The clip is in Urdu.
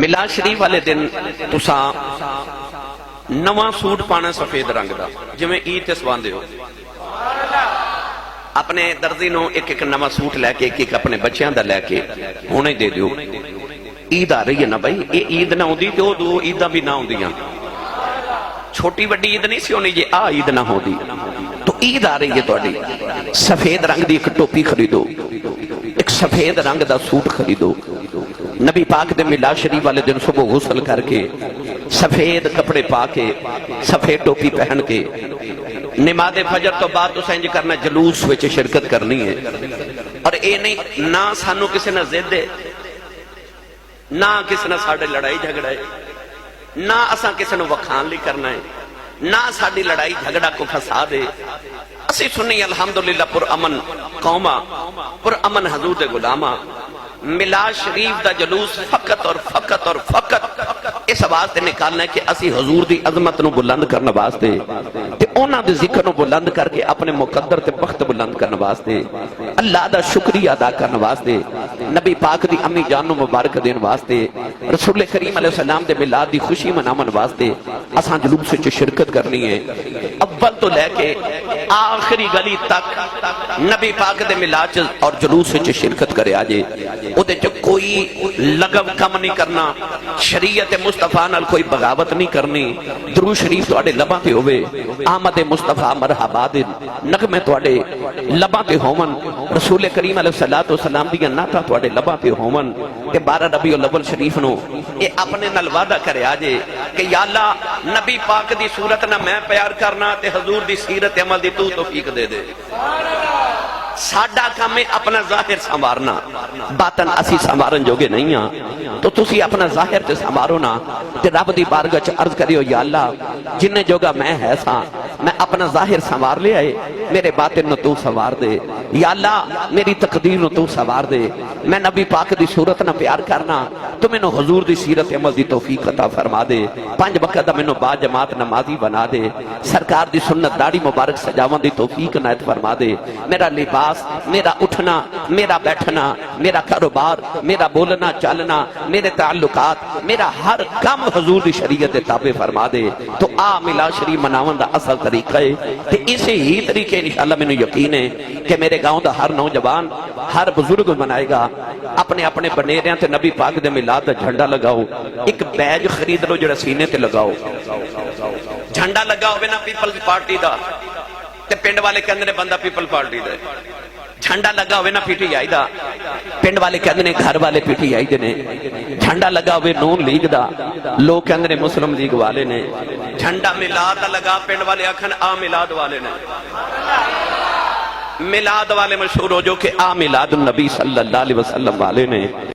میلاد شریف والے دن تساں نواں سوٹ پانا سفید رنگ دا، جویں عید تے سواندے ہو، اپنے درزی نو ایک ایک نواں سوٹ لے کے ایک ایک اپنے بچیاں دا لے کے ہونے دے دیو۔ عید آ رہی ہے نا بھائی، یہ عید نہ ہوندی تے او دو عیداں بھی نہ ہوندیاں، چھوٹی وڈی عید نہیں سی ہونی جے آ عید نہ ہوندی۔ تو عید آ رہی ہے تہاڈی، سفید رنگ دی ایک ٹوپی خریدو، ایک سفید رنگ دا سوٹ خریدو۔ نبی پاک دے میلاد شریف والے دن صبح غسل کر کے سفید کپڑے پا کے سفید ٹوپی پہن کے نماز فجر تو بعد تو سنج کرنا، جلوس وچ شرکت کرنی ہے۔ اور اے نہیں نہ سانو کسی نہ ضد ہے، نہ کسی نہ ساڈے لڑائی جھگڑا ہے، نہ اساں کسی نو وکھان لی کرنا ہے، نہ ساڈی لڑائی جھگڑا کو فساد ہے۔ اسی سنی الحمدللہ پر امن قوما، پر امن حضور دے غلاماں۔ میلاد شریف دا جلوس فقط اور فقط اور فقط اس واسطے نکالنا ہے کہ اسی حضور دی عظمت نو بلند کرنے واسطے تے انہاں دے ذکر نو بلند کر کے اپنے مقدر تے بخت بلند کرنے واسطے، اللہ دا شکریہ ادا کرنے واسطے، نبی پاک دی امی جان نو مبارک دین واسطے، رسول کریم علیہ السلام دے میلاد دی خوشی مناون واسطے اساں جلوس وچ شرکت کرنی ہے۔ اول تو لے کے آخری گلی تک نبی پاک دے میلاد اور جلوس وچ شرکت کرے آجے، اودے جو کوئی لغو کم نہیں کرنا، شریعت مصطفیٰ نال کوئی بغاوت نہیں کرنی، درود شریف تواڈے لباں تے ہوے، آمد مصطفیٰ مرحبا دے نغمے تواڈے لباں تے ہون، رسول کریم علیہ السلام دیاں نعتاں تواڈے لباں تے ہون، تے 12 ربیع الاول شریف نو اے اپنے نال وعدہ کرے آجے کہ یا اللہ نبی پاک دی صورت نہ میں پیار کرنا تے حضور دی سیرت عمل دی تو توفیق دے دے۔ ساڈا کام ہے اپنا ظاہر سنوارنا، باطن اسی سنوارن جوگے نہیں ہاں، تو تسی اپنا ظاہر تے سنوارو نا، تے رب دی بارگاہ چ عرض کریو یا اللہ جن جوگا میں ہے ساں، میں اپنا ظاہر سنوار لے آئے، میرے باطن نو تو سنوار دے، یا اللہ میری تقدیر نو تو سنوار دے، میں نبی پاک دی صورت نہ پیار کرنا، تو میں نو حضور دی سیرت عمل دی توفیق عطا فرما دے، 5 وقت دا میں نو با جماعت نمازی بنا دے، سرکار دی سنت داڑھی مبارک سجاون دی توفیق عنایت فرما دے، میرا لباس، میرا اٹھنا، میرا بیٹھنا، میرا کاروبار، میرا بولنا چالنا، میرے تعلقات، میرا ہر کام حضور دی شریعت تابع فرما دے۔ تو آ میلاد شریف مناون دا اصل طریقہ ہے، تے اسی ہی طریقے انشاءاللہ میں یقین ہے کہ میرے گاؤں دا ہر نوجوان، ہر بزرگ منائے گا۔ اپنے اپنے بنیریاں تے نبی پاک دے میلاد دا جھنڈا لگاؤ، ایک بیج خرید لو جڑا سینے تے لگاؤ، جھنڈا لگا ہوئے نا پیپلز پارٹی دا، تے پنڈ والے کہندے نے بندہ پیپل پارٹی دا، جھنڈا لگا ہوئے نا پی ٹی آئی دا، پنڈ والے کہندے نے گھر والے پی ٹی آئی دے نے، جھنڈا لگا ہوئے نون لیگ دا، لوگ کہندے نے مسلم لیگ والے نے، جھنڈا میلاد دا لگا پنڈ والے آکھن آ میلاد والے نے، میلاد والے مشہور ہو جو کہ آ میلاد النبی صلی اللہ علیہ وسلم والے نے۔